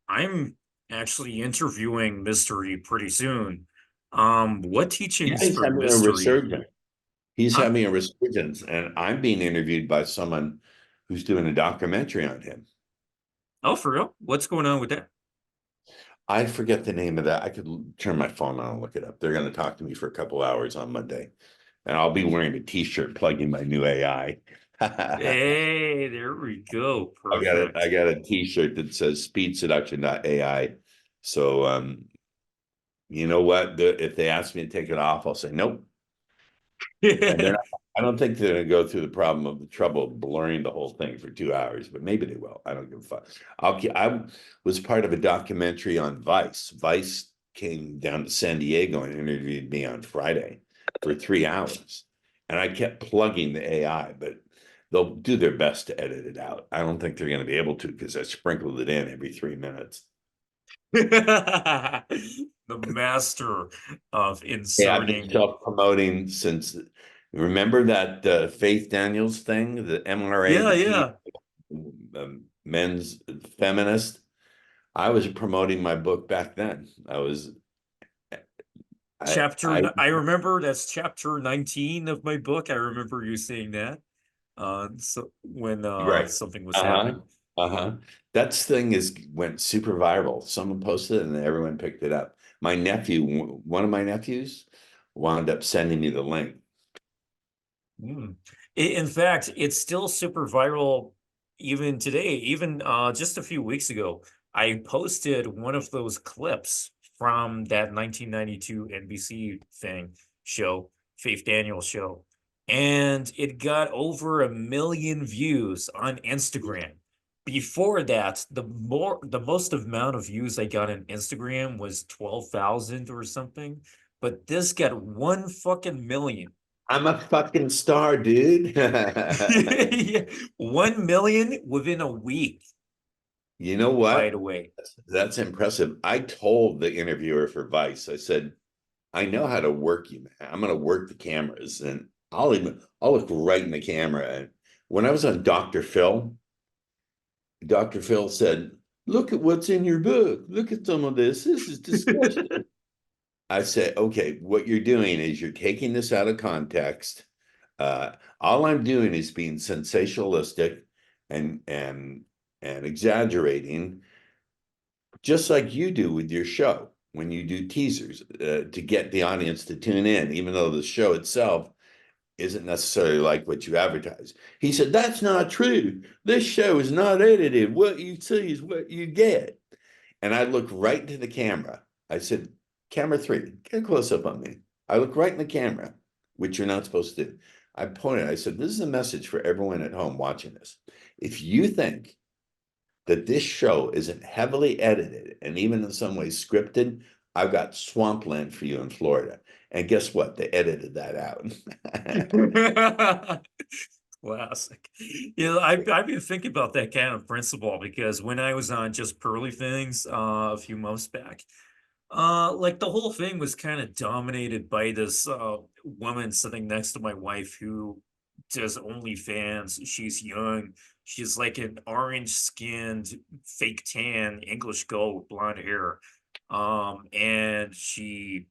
I'm actually interviewing Mystery pretty soon. What Yeah, teachings he's for having a Mystery? resurgence. He's Huh? having a resurgence, and I'm being interviewed by someone who's doing a documentary on him. Oh, for real? What's going on with that? I forget the name of that. I could turn my phone on and look it up. They're going to talk to me for a couple hours on Monday, and I'll be wearing a T-shirt plugging my new AI. Hey, there we go. I got it. I Perfect. got a T-shirt that says "Speed Seduction AI." So, you know what? If they ask me to take it off, I'll say nope. And they're not. I don't think they're going to go through the problem of the trouble of blurring the whole thing for 2 hours, but maybe they will. I don't give a fuck. I was part of a documentary on Vice. Vice came down to San Diego and interviewed me on Friday for 3 hours, and I kept plugging the AI, but they'll do their best to edit it out. I don't think they're going to be able to because I sprinkled it in every 3 minutes. The master of Yeah, I've been inserting. self-promoting since. Remember that Faith Daniels thing, the MRA, Yeah, the P yeah. men's feminist. I was promoting my book back then. I I remember that's chapter 19 of my book. I remember you saying that. So when right. something was Uh-huh. happening. Uh-huh. That thing is went super viral. Someone posted it and everyone picked it up. My nephew, one of my nephews, wound up sending me the link. Mm. In fact, it's still super viral even today. Even just a few weeks ago, I posted one of those clips from that 1992 NBC show, Faith Daniels show, and it got over 1 million views on Instagram. Before that, the most amount of views I got on Instagram was 12,000 or something, but this got 1 fucking million. I'm a fucking star, dude. Yeah, 1 million within a week, You know by the what? way. That's impressive. I told the interviewer for Vice, I said, I know how to work you, man. I'm going to work the cameras and I'll look right in the camera. And when I was on Dr. Phil said, look at what's in your book. Look at some of this. This is disgusting. I said, okay, what you're doing is you're taking this out of context. All I'm doing is being sensationalistic and and and exaggerating just like you do with your show when you do teasers to get the audience to tune in, even though the show itself isn't necessarily like what you advertise. He said, that's not true. This show is not edited. What you see is what you get. And I looked right into the camera. I said, camera three, get a close up on me. I look right in the camera, which you're not supposed to do. I pointed, I said, this is a message for everyone at home watching this. If you think that this show isn't heavily edited and even in some ways scripted, I've got swampland for you in Florida. And guess what? They edited that out. Classic. I've been thinking about that kind of principle because when I was on Just Pearly Things a few months back, like the whole thing was kind of dominated by this woman sitting next to my wife who does OnlyFans. She's young. She's like an orange skinned, fake tan English girl with blonde hair. And she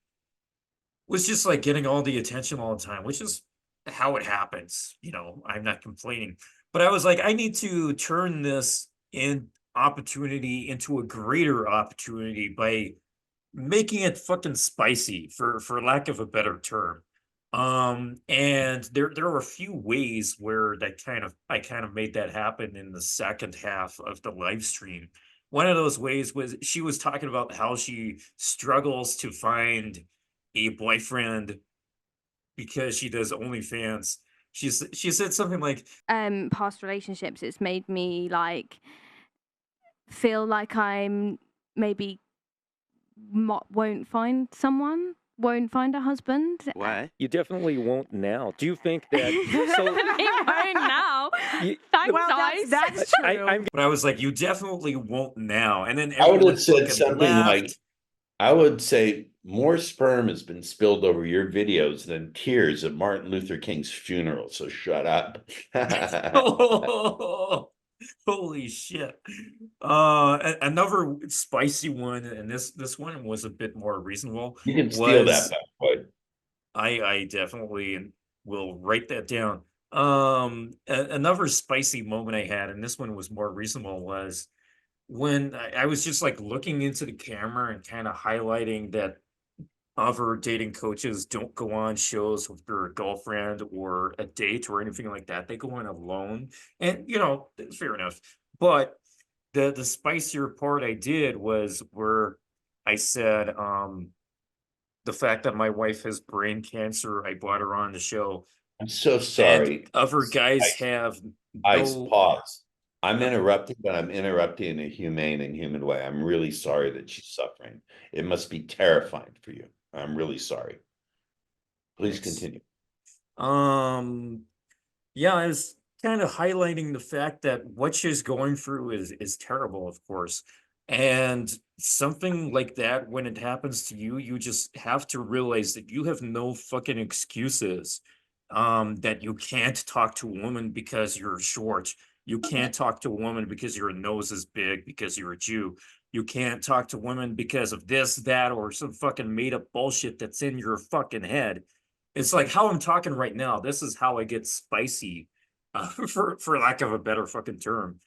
was just like getting all the attention all the time, which is how it happens. I'm not complaining. But I was like, I need to turn this in opportunity into a greater opportunity by making it fucking spicy for lack of a better term. And there were a few ways where I kind of made that happen in the second half of the live stream. One of those ways was she was talking about how she struggles to find a boyfriend because she does OnlyFans. She said something like, Past relationships, it's made me like feel like I'm maybe won't find a husband. Why? You definitely won't now. Do you think that? So Definitely won't now. you, Thanks, Well, guys. that's true. I'm but I was like, you definitely won't now. And then I would everyone have said fucking something like, laughed. I would say more sperm has been spilled over your videos than tears at Martin Luther King's funeral. So shut up. Holy shit. Another spicy one, and this one was a bit more reasonable, You can steal that was back, boy. I definitely will write that down. Another spicy moment I had, and this one was more reasonable, was when I was just like looking into the camera and kind of highlighting that other dating coaches don't go on shows with their girlfriend or a date or anything like that. They go on alone. And fair enough. But the spicier part I did was where I said, the fact that my wife has brain cancer, I brought her on the show, I'm so and sorry. other guys Ice, have Ice, no pause. I'm uh, interrupting, but I'm interrupting in a humane and human way. I'm really sorry that she's suffering. It must be terrifying for you. I'm really sorry. Please thanks. continue. Um Yeah, I was kind of highlighting the fact that what she's going through is terrible, of course. And something like that, when it happens to you, you just have to realize that you have no fucking excuses. That you can't talk to a woman because you're short. You can't talk to a woman because your nose is big, because you're a Jew. You can't talk to women because of this, that, or some fucking made up bullshit that's in your fucking head. It's like how I'm talking right now. This is how I get spicy, for lack of a better fucking term.